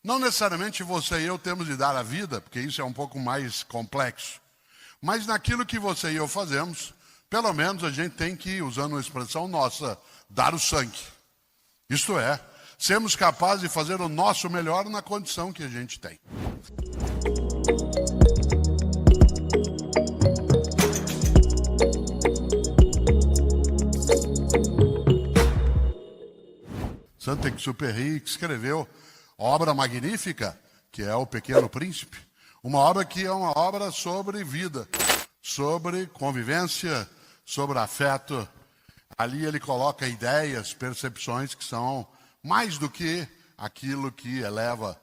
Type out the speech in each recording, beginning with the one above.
Não necessariamente você e eu temos de dar a vida, porque isso é um pouco mais complexo. Mas naquilo que você e eu fazemos, pelo menos a gente tem que, usando uma expressão nossa, dar o sangue. Isto é, sermos capazes de fazer o nosso melhor na condição que a gente tem. Saint-Exupéry escreveu obra magnífica, que é O Pequeno Príncipe, uma obra que é uma obra sobre vida, sobre convivência, sobre afeto. Ali ele coloca ideias, percepções que são mais do que aquilo que eleva.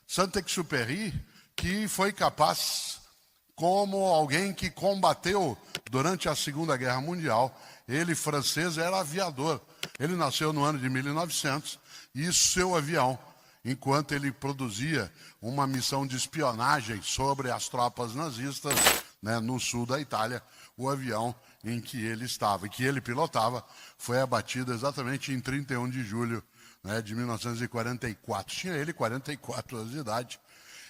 Saint-Exupéry, que foi capaz, como alguém que combateu durante a Segunda Guerra Mundial, ele francês era aviador. Ele nasceu no ano de 1900 e seu avião, enquanto ele produzia uma missão de espionagem sobre as tropas nazistas, no sul da Itália, o avião em que ele estava e que ele pilotava foi abatido exatamente em 31 de julho de 1944. Tinha ele 44 anos de idade.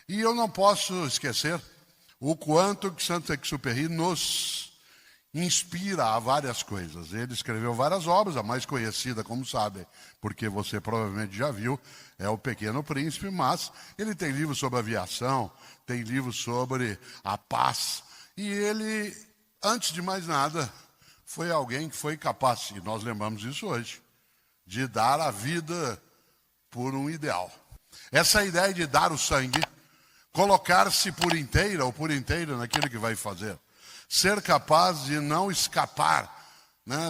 E eu não posso esquecer o quanto que Saint-Exupéry nos inspira a várias coisas. Ele escreveu várias obras, a mais conhecida, como sabe, porque você provavelmente já viu, é O Pequeno Príncipe, mas ele tem livros sobre aviação, tem livros sobre a paz. E ele, antes de mais nada, foi alguém que foi capaz, e nós lembramos isso hoje, de dar a vida por um ideal. Essa ideia de dar o sangue, colocar-se por inteira ou por inteiro naquilo que vai fazer, ser capaz de não escapar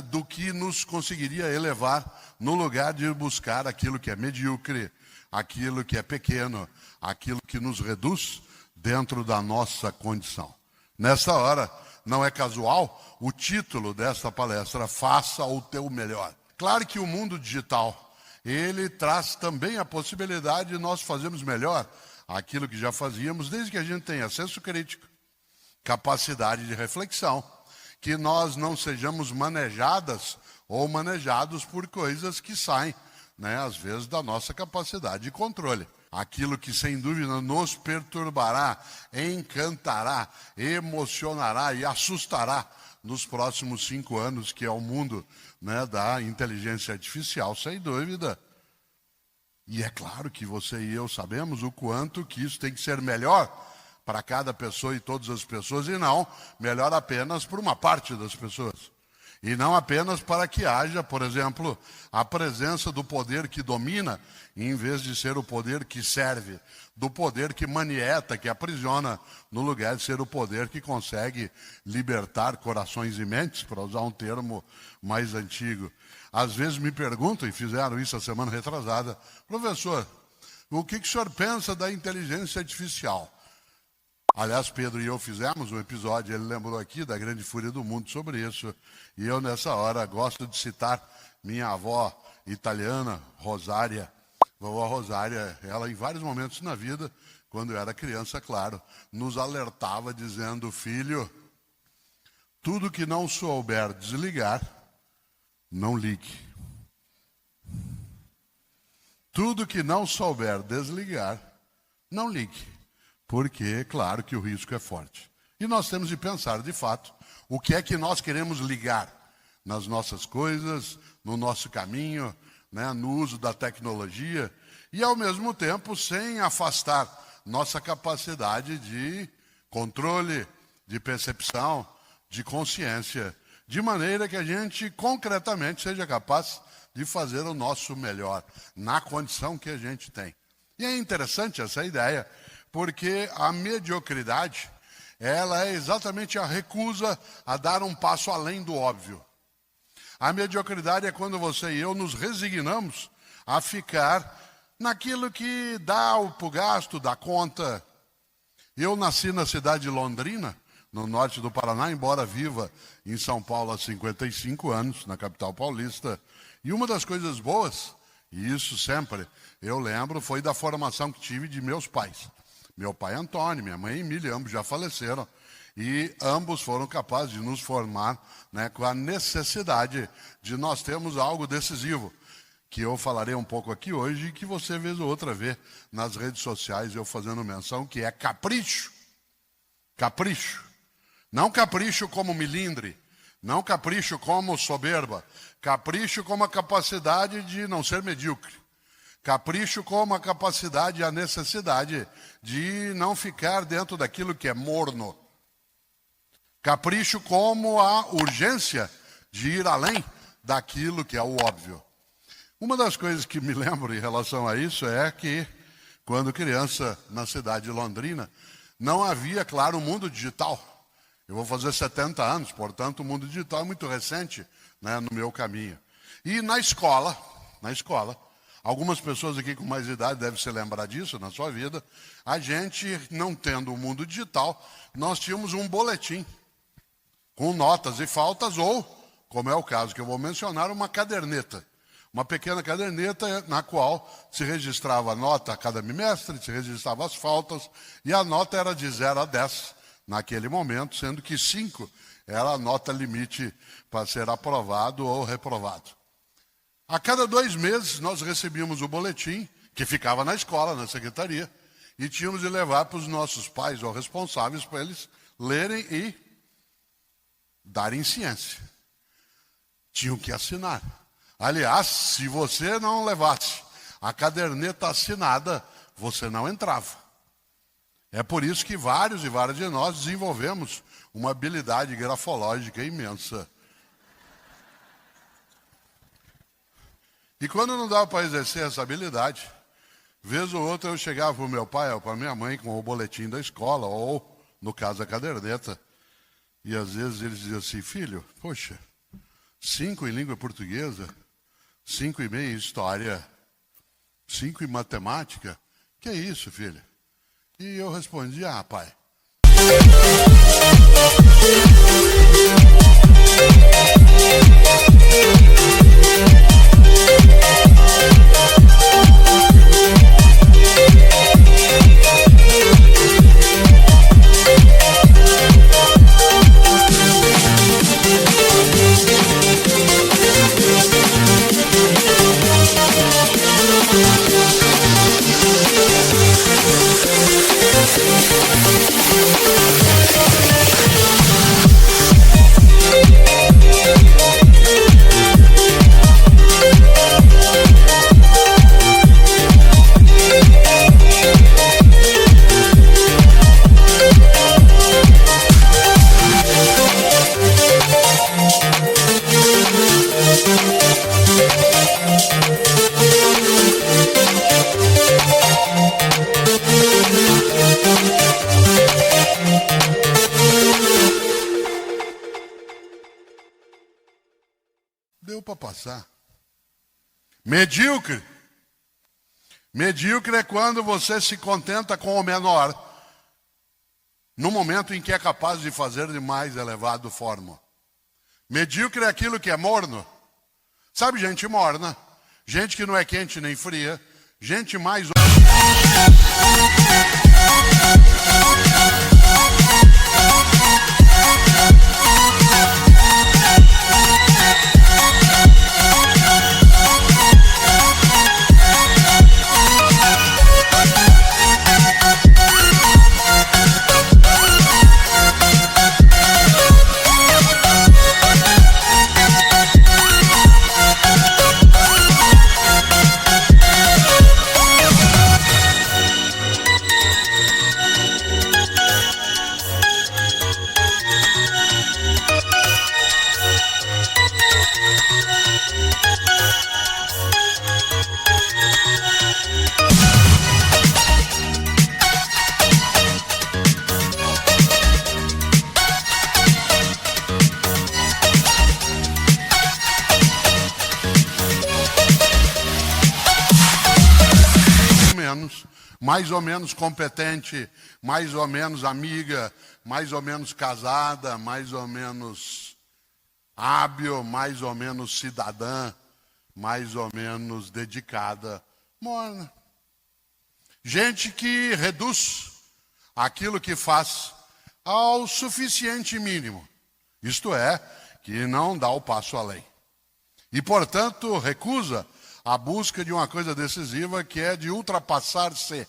do que nos conseguiria elevar no lugar de buscar aquilo que é medíocre, aquilo que é pequeno, aquilo que nos reduz dentro da nossa condição. Nessa hora, não é casual o título desta palestra, Faça o Teu Melhor. Claro que o mundo digital, ele traz também a possibilidade de nós fazermos melhor aquilo que já fazíamos, desde que a gente tenha senso crítico, capacidade de reflexão, que nós não sejamos manejadas ou manejados por coisas que saem, às vezes, da nossa capacidade de controle. Aquilo que, sem dúvida, nos perturbará, encantará, emocionará e assustará nos próximos 5 anos, que é o mundo da inteligência artificial, sem dúvida. E é claro que você e eu sabemos o quanto que isso tem que ser melhor para cada pessoa e todas as pessoas, e não melhor apenas para uma parte das pessoas. E não apenas para que haja, por exemplo, a presença do poder que domina, em vez de ser o poder que serve, do poder que manieta, que aprisiona, no lugar de ser o poder que consegue libertar corações e mentes, para usar um termo mais antigo. Às vezes me perguntam, e fizeram isso a semana retrasada, professor, o que o senhor pensa da inteligência artificial? Aliás, Pedro e eu fizemos um episódio, ele lembrou aqui da grande fúria do mundo sobre isso. E eu, nessa hora, gosto de citar minha avó italiana, Rosária. Vovó Rosária, ela em vários momentos na vida, quando eu era criança, claro, nos alertava dizendo, filho, tudo que não souber desligar, não ligue. Tudo que não souber desligar, não ligue. Porque, claro, que o risco é forte. E nós temos de pensar, de fato, o que é que nós queremos ligar nas nossas coisas, no nosso caminho, no uso da tecnologia, e, ao mesmo tempo, sem afastar nossa capacidade de controle, de percepção, de consciência, de maneira que a gente, concretamente, seja capaz de fazer o nosso melhor, na condição que a gente tem. E é interessante essa ideia, porque a mediocridade, ela é exatamente a recusa a dar um passo além do óbvio. A mediocridade é quando você e eu nos resignamos a ficar naquilo que dá o gasto, dá conta. Eu nasci na cidade de Londrina, no norte do Paraná, embora viva em São Paulo há 55 anos, na capital paulista. E uma das coisas boas, e isso sempre eu lembro, foi da formação que tive de meus pais. Meu pai Antônio, minha mãe Emília, ambos já faleceram. E ambos foram capazes de nos formar com a necessidade de nós termos algo decisivo, que eu falarei um pouco aqui hoje e que você, vez ou outra, vê nas redes sociais eu fazendo menção, que é capricho. Capricho. Não capricho como melindre, não capricho como soberba, capricho como a capacidade de não ser medíocre. Capricho como a capacidade e a necessidade de não ficar dentro daquilo que é morno. Capricho como a urgência de ir além daquilo que é o óbvio. Uma das coisas que me lembro em relação a isso é que, quando criança, na cidade de Londrina, não havia, claro, o mundo digital. Eu vou fazer 70 anos, portanto, o mundo digital é muito recente, né, no meu caminho. E na escola, algumas pessoas aqui com mais idade devem se lembrar disso na sua vida, a gente, não tendo o mundo digital, nós tínhamos um boletim com notas e faltas ou, como é o caso que eu vou mencionar, uma caderneta. Uma pequena caderneta na qual se registrava a nota a cada bimestre, se registrava as faltas, e a nota era de 0 a 10 naquele momento, sendo que 5 era a nota limite para ser aprovado ou reprovado. A cada 2 meses nós recebíamos o boletim, que ficava na escola, na secretaria, e tínhamos de levar para os nossos pais ou responsáveis para eles lerem e darem ciência. Tinham que assinar. Aliás, se você não levasse a caderneta assinada, você não entrava. É por isso que vários e várias de nós desenvolvemos uma habilidade grafológica imensa. E quando não dava para exercer essa habilidade, vez ou outra eu chegava para o meu pai ou para a minha mãe com o boletim da escola, ou, no caso, a caderneta, e às vezes eles diziam assim: filho, poxa, 5 em língua portuguesa, 5,5 em história, 5 em matemática, que é isso, filho? E eu respondi: ah, pai. Deu para passar. Medíocre. Medíocre é quando você se contenta com o menor, no momento em que é capaz de fazer de mais elevado forma. Medíocre é aquilo que é morno. Sabe, gente morna, gente que não é quente nem fria, gente mais... mais ou menos competente, mais ou menos amiga, mais ou menos casada, mais ou menos hábil, mais ou menos cidadã, mais ou menos dedicada, morna. Gente que reduz aquilo que faz ao suficiente mínimo, isto é, que não dá o passo além. E, portanto, recusa a busca de uma coisa decisiva que é de ultrapassar-se.